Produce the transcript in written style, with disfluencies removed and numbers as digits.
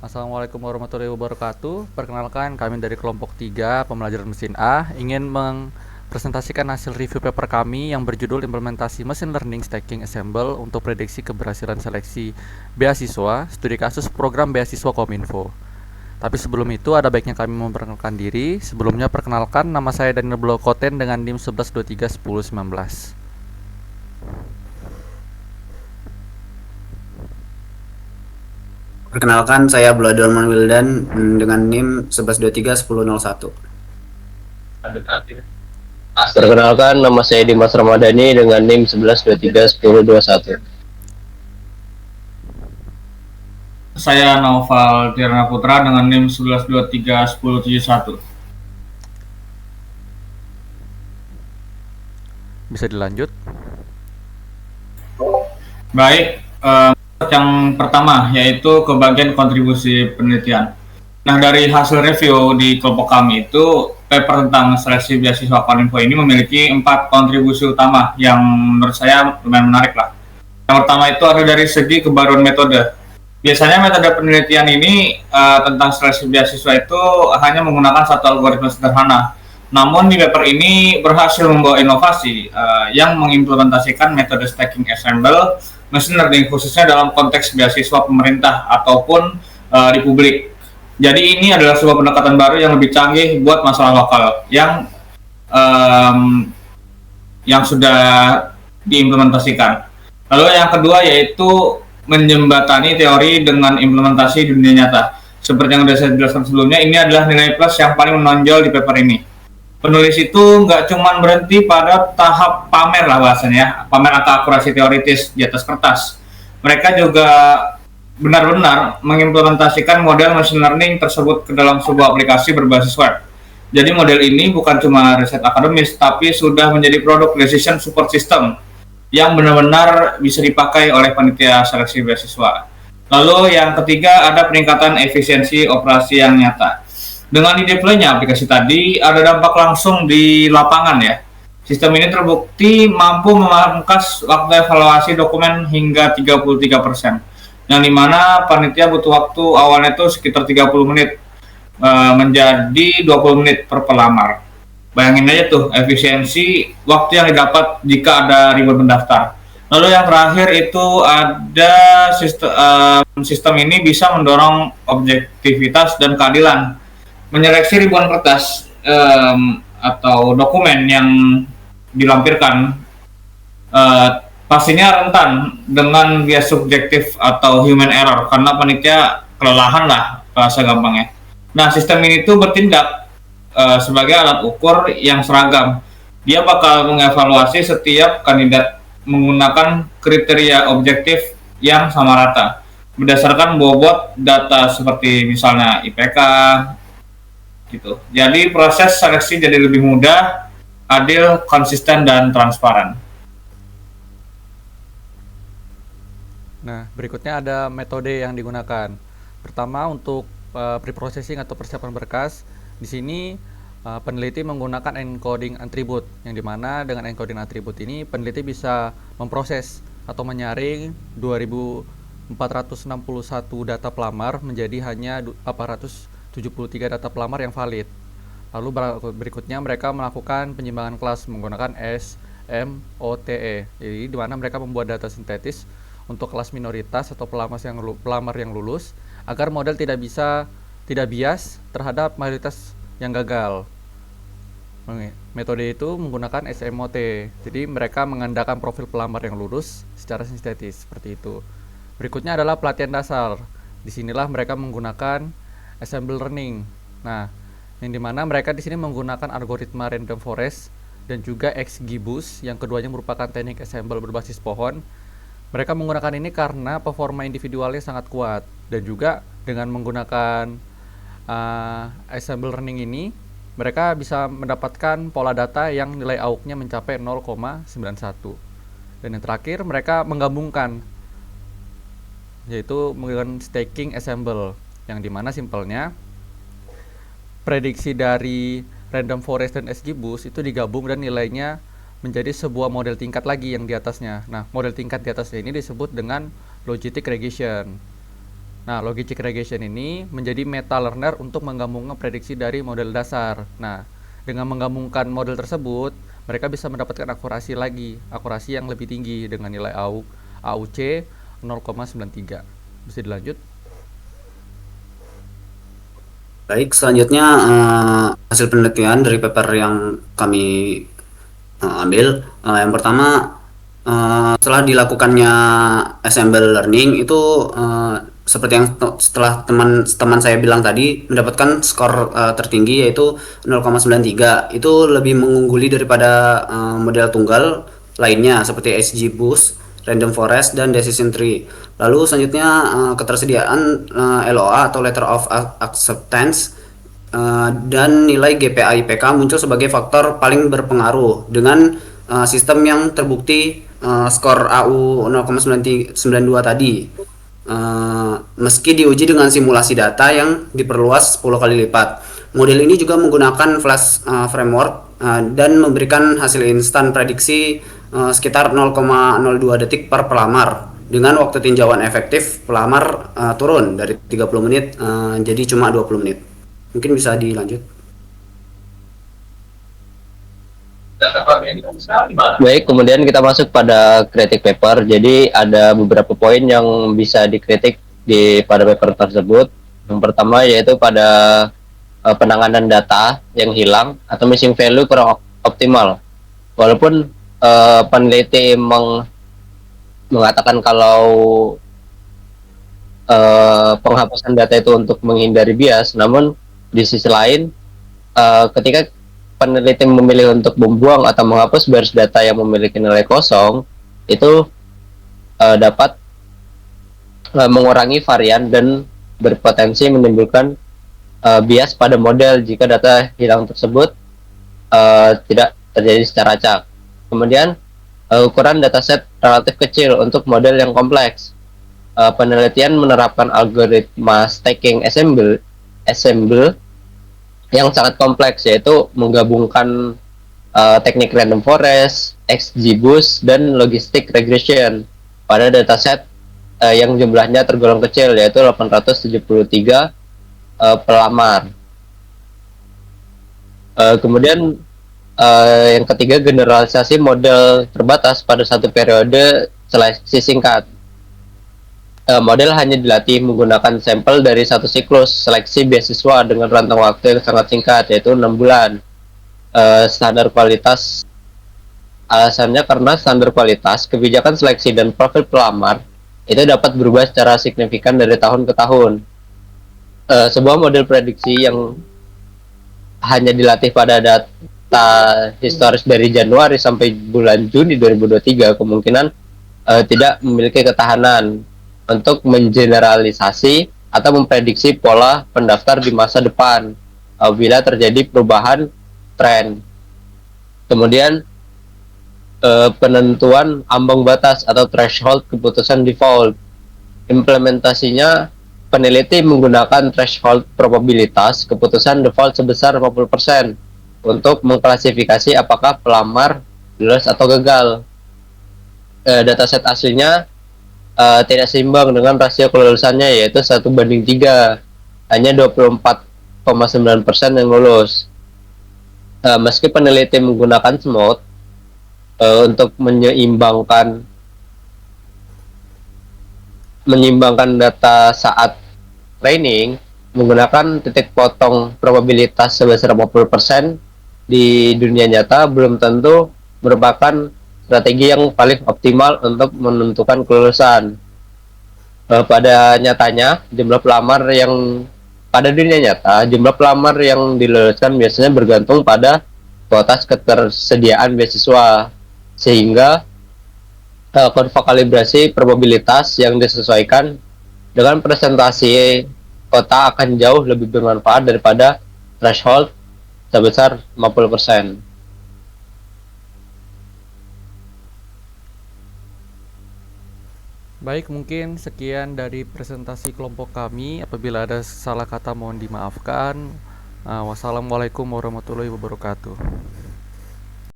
Assalamualaikum warahmatullahi wabarakatuh. Perkenalkan, kami dari kelompok 3 pembelajaran mesin A ingin mempresentasikan hasil review paper kami yang berjudul Implementasi Machine Learning Stacking Assemble untuk prediksi keberhasilan seleksi beasiswa, studi kasus program beasiswa Kominfo. Tapi sebelum itu ada baiknya kami memperkenalkan diri. Sebelumnya perkenalkan, nama saya Daniel Blokoten dengan NIM 11231019. Perkenalkan, saya Abdullah Wildan dengan NIM 11231001. Perkenalkan, nama saya Dimas Ramadhani dengan NIM 11231021. Saya Naufal Tirna Putra dengan NIM 11231071. Bisa dilanjut? Baik, yang pertama yaitu ke bagian kontribusi penelitian. Nah, dari hasil review di kelompok kami itu, paper tentang seleksi beasiswa Kominfo ini memiliki 4 kontribusi utama yang menurut saya lumayan menarik lah. Yang pertama itu ada dari segi kebaruan metode. Biasanya metode penelitian ini tentang seleksi beasiswa itu hanya menggunakan satu algoritma sederhana. Namun di paper ini berhasil membawa inovasi yang mengimplementasikan metode stacking assemble machine learning khususnya dalam konteks beasiswa pemerintah ataupun di publik. Jadi ini adalah sebuah pendekatan baru yang lebih canggih buat masalah lokal yang sudah diimplementasikan. Lalu yang kedua yaitu menjembatani teori dengan implementasi di dunia nyata. Seperti yang sudah saya jelaskan sebelumnya, ini adalah nilai plus yang paling menonjol di paper ini. Penulis itu nggak cuma berhenti pada tahap pamer lah bahasanya, pamer atau akurasi teoritis di atas kertas. Mereka juga benar-benar mengimplementasikan model machine learning tersebut ke dalam sebuah aplikasi berbasis web. Jadi model ini bukan cuma riset akademis, tapi sudah menjadi produk decision support system yang benar-benar bisa dipakai oleh panitia seleksi beasiswa. Lalu yang ketiga ada peningkatan efisiensi operasi yang nyata. Dengan dideploy-nya aplikasi tadi, ada dampak langsung di lapangan ya. Sistem ini terbukti mampu memangkas waktu evaluasi dokumen hingga 33%. Yang dimana panitia butuh waktu awalnya itu sekitar 30 menit menjadi 20 menit per pelamar. Bayangin aja tuh efisiensi waktu yang didapat jika ada ribuan pendaftar. Lalu yang terakhir itu ada sistem ini bisa mendorong objektivitas dan keadilan. Menyeleksi ribuan kertas atau dokumen yang dilampirkan pastinya rentan dengan bias subjektif atau human error karena panitia kelelahan lah bahasa gampangnya. Nah, sistem ini tuh bertindak sebagai alat ukur yang seragam. Dia bakal mengevaluasi setiap kandidat menggunakan kriteria objektif yang sama rata berdasarkan bobot data seperti misalnya IPK gitu. Jadi proses seleksi jadi lebih mudah, adil, konsisten dan transparan. Nah, berikutnya ada metode yang digunakan. Pertama, untuk preprocessing atau persiapan berkas. Di sini peneliti menggunakan encoding attribute, yang dimana dengan encoding attribute ini peneliti bisa memproses atau menyaring 2461 data pelamar menjadi hanya 873 data pelamar yang valid. Lalu berikutnya mereka melakukan penyimbangan kelas menggunakan SMOTE, jadi dimana mereka membuat data sintetis untuk kelas minoritas atau pelamar yang lulus agar model tidak bias terhadap mayoritas yang gagal. Metode itu menggunakan SMOT. Jadi mereka mengandalkan profil pelamar yang lulus secara sintetis seperti itu. Berikutnya adalah pelatihan dasar. Disinilah mereka menggunakan assembly learning. Nah, yang dimana mereka di sini menggunakan algoritma random forest dan juga XGBoost yang keduanya merupakan teknik assemble berbasis pohon. Mereka menggunakan ini karena performa individualnya sangat kuat dan juga dengan menggunakan assembly learning ini mereka bisa mendapatkan pola data yang nilai AUK-nya mencapai 0,91. Dan yang terakhir mereka menggabungkan, yaitu menggunakan stacking assemble, yang dimana simpelnya prediksi dari random forest dan XGBoost itu digabung dan nilainya menjadi sebuah model tingkat lagi yang di atasnya. Nah, model tingkat di atasnya ini disebut dengan logistic regression. Nah, logistic regression ini menjadi meta learner untuk menggabungkan prediksi dari model dasar. Nah, dengan menggabungkan model tersebut, mereka bisa mendapatkan akurasi yang lebih tinggi dengan nilai AUC 0,93. Bisa dilanjut? Baik, selanjutnya hasil penelitian dari paper yang kami ambil. Yang pertama, setelah dilakukannya assemble learning itu seperti yang setelah teman saya bilang tadi, mendapatkan skor tertinggi yaitu 0,93. Itu lebih mengungguli daripada model tunggal lainnya seperti XGBoost, Random Forest, dan Decision Tree. Lalu selanjutnya ketersediaan LOA atau Letter of Acceptance dan nilai GPA IPK muncul sebagai faktor paling berpengaruh dengan sistem yang terbukti skor AU 0,92 tadi. Meski diuji dengan simulasi data yang diperluas 10 kali lipat. Model ini juga menggunakan Flash framework dan memberikan hasil instan prediksi sekitar 0,02 detik per pelamar. Dengan waktu tinjauan efektif pelamar turun dari 30 menit jadi cuma 20 menit. Mungkin bisa dilanjut. Baik, kemudian kita masuk pada kritik paper. Jadi ada beberapa poin yang bisa dikritik pada paper tersebut. Yang pertama yaitu pada penanganan data yang hilang atau missing value kurang optimal. Walaupun peneliti mengatakan kalau penghapusan data itu untuk menghindari bias, namun di sisi lain ketika peneliti memilih untuk membuang atau menghapus baris data yang memiliki nilai kosong, itu dapat mengurangi varian dan berpotensi menimbulkan bias pada model jika data hilang tersebut tidak terjadi secara acak. Kemudian ukuran dataset relatif kecil untuk model yang kompleks. Penelitian menerapkan algoritma stacking assemble yang sangat kompleks, yaitu menggabungkan teknik random forest, XGBoost, dan logistic regression pada dataset yang jumlahnya tergolong kecil, yaitu 873 pelamar. Kemudian yang ketiga, generalisasi model terbatas pada satu periode seleksi singkat. Model hanya dilatih menggunakan sampel dari satu siklus seleksi beasiswa dengan rentang waktu yang sangat singkat, yaitu 6 bulan. Standar kualitas, alasannya karena standar kualitas, kebijakan seleksi, dan profil pelamar itu dapat berubah secara signifikan dari tahun ke tahun. Sebuah model prediksi yang hanya dilatih pada data historis dari Januari sampai bulan Juni 2023 kemungkinan tidak memiliki ketahanan untuk mengeneralisasi atau memprediksi pola pendaftar di masa depan bila terjadi perubahan tren. Kemudian penentuan ambang batas atau threshold keputusan default. Implementasinya, peneliti menggunakan threshold probabilitas keputusan default sebesar 50% untuk mengklasifikasi apakah pelamar lulus atau gagal. Dataset aslinya tidak seimbang dengan rasio kelulusannya, yaitu 1:3. Hanya 24,9% yang lulus. Meski peneliti menggunakan SMOT untuk menyeimbangkan data saat training, menggunakan titik potong probabilitas sebesar 50% di dunia nyata belum tentu merupakan strategi yang paling optimal untuk menentukan kelulusan. Pada nyatanya, pada dunia nyata, jumlah pelamar yang diluluskan biasanya bergantung pada kuota ketersediaan beasiswa, sehingga kurva kalibrasi probabilitas yang disesuaikan dengan presentasi kota akan jauh lebih bermanfaat daripada threshold sebesar 50%. Baik, mungkin sekian dari presentasi kelompok kami. Apabila ada salah kata mohon dimaafkan. Wassalamualaikum warahmatullahi wabarakatuh.